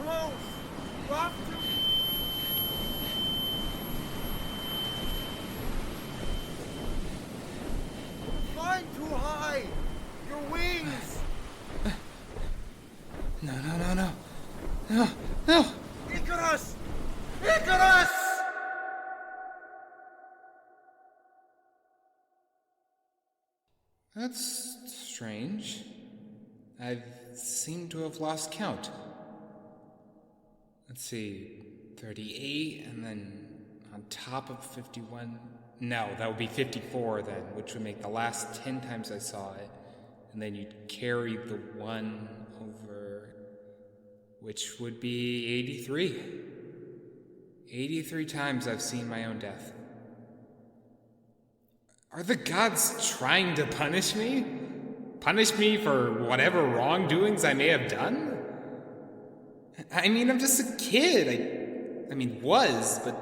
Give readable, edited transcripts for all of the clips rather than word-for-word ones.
close! You have to... You're flying too high! Your wings! No, no, no, no. No, no! Icarus! Icarus! That's strange. I seem to have lost count. Let's see, 38, and then on top of 51... No, that would be 54 then, which would make the last 10 times I saw it. And then you'd carry the 1 over, which would be 83. 83 times I've seen my own death. Are the gods trying to punish me? Punish me for whatever wrongdoings I may have done? I mean, I'm just a kid. I mean, was, but...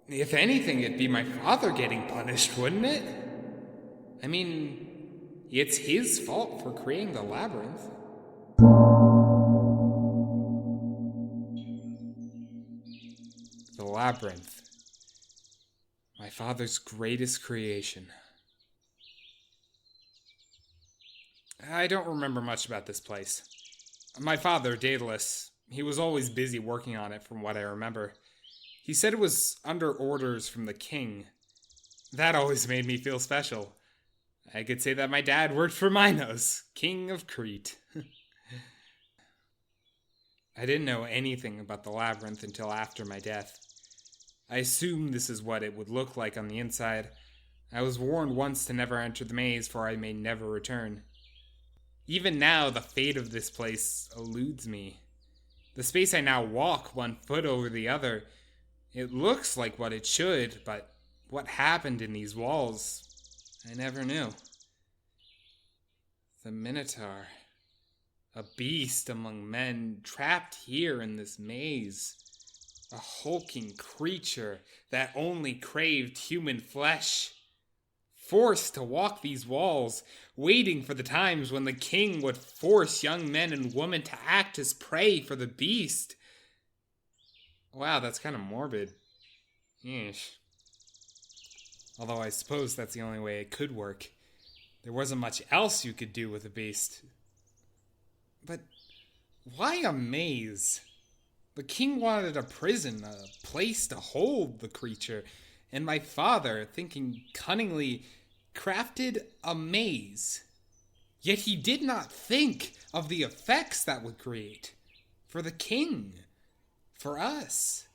If anything, it'd be my father getting punished, wouldn't it? I mean, it's his fault for creating the labyrinth. The labyrinth. My father's greatest creation. I don't remember much about this place. My father, Daedalus, he was always busy working on it from what I remember. He said it was under orders from the king. That always made me feel special. I could say that my dad worked for Minos, king of Crete. I didn't know anything about the labyrinth until after my death. I assumed this is what it would look like on the inside. I was warned once to never enter the maze, for I may never return. Even now, the fate of this place eludes me. The space I now walk 1 foot over the other, it looks like what it should, but what happened in these walls, I never knew. The Minotaur, a beast among men, trapped here in this maze. A hulking creature that only craved human flesh. Forced to walk these walls, waiting for the times when the king would force young men and women to act as prey for the beast. Wow, that's kind of morbid. Yeesh. Although I suppose that's the only way it could work. There wasn't much else you could do with a beast. But why a maze? The king wanted a prison, a place to hold the creature, and my father, thinking cunningly, crafted a maze. Yet he did not think of the effects that would create. For the king. For us.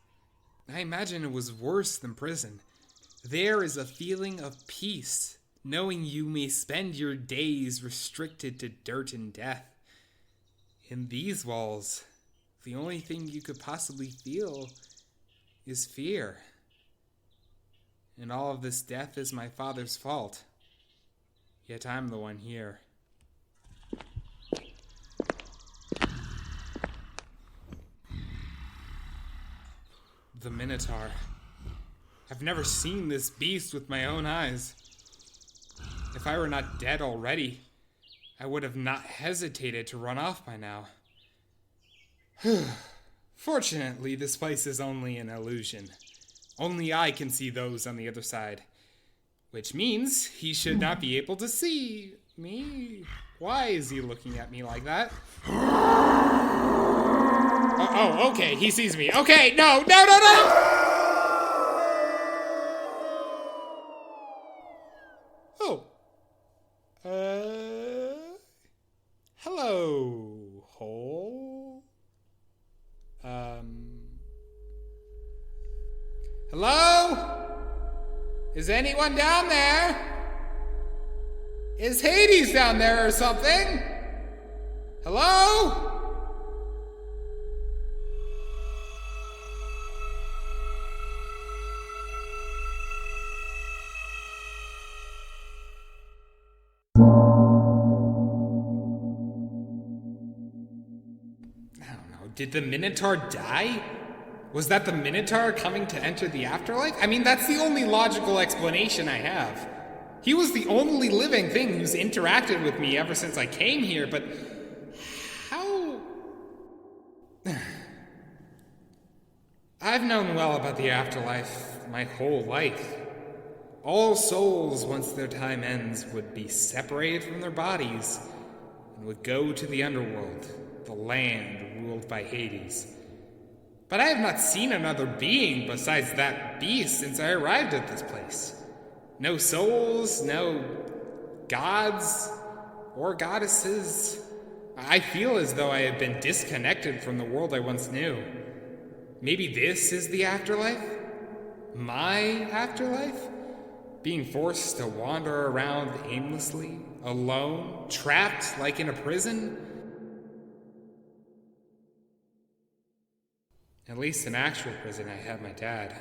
I imagine it was worse than prison. There is a feeling of peace, knowing you may spend your days restricted to dirt and death. In these walls, the only thing you could possibly feel is fear. And all of this death is my father's fault. Yet I'm the one here. The Minotaur. I've never seen this beast with my own eyes. If I were not dead already, I would have not hesitated to run off by now. Fortunately, this place is only an illusion. Only I can see those on the other side. Which means he should not be able to see me. Why is he looking at me like that? Oh, okay, he sees me. Okay, no! Oh. Hello, hole. Hello? Is anyone down there? Is Hades down there or something? Hello? I don't know. Did the Minotaur die? Was that the Minotaur coming to enter the afterlife? I mean, that's the only logical explanation I have. He was the only living thing who's interacted with me ever since I came here, but how... I've known well about the afterlife my whole life. All souls, once their time ends, would be separated from their bodies and would go to the underworld, the land ruled by Hades. But I have not seen another being besides that beast since I arrived at this place. No souls, no gods or goddesses. I feel as though I have been disconnected from the world I once knew. Maybe this is the afterlife? My afterlife? Being forced to wander around aimlessly, alone, trapped like in a prison? At least in actual prison, I have my dad.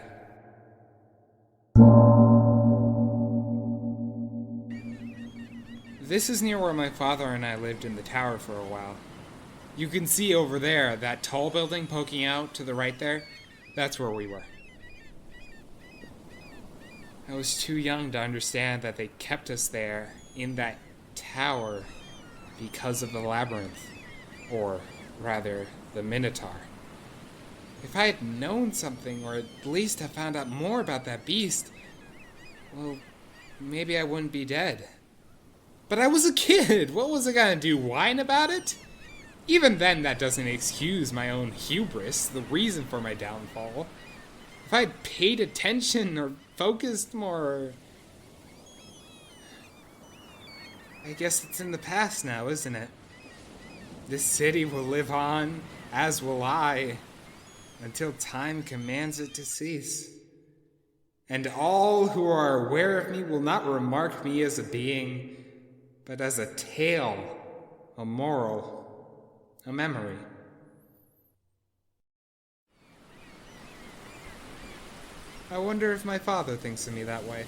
This is near where my father and I lived in the tower for a while. You can see over there, that tall building poking out to the right there. That's where we were. I was too young to understand that they kept us there in that tower because of the labyrinth, or rather, the Minotaur. If I had known something, or at least have found out more about that beast, well, maybe I wouldn't be dead. But I was a kid! What was I gonna do, whine about it? Even then, that doesn't excuse my own hubris, the reason for my downfall. If I had paid attention or focused more... I guess it's in the past now, isn't it? This city will live on, as will I, until time commands it to cease. And all who are aware of me will not remark me as a being, but as a tale, a moral, a memory. I wonder if my father thinks of me that way.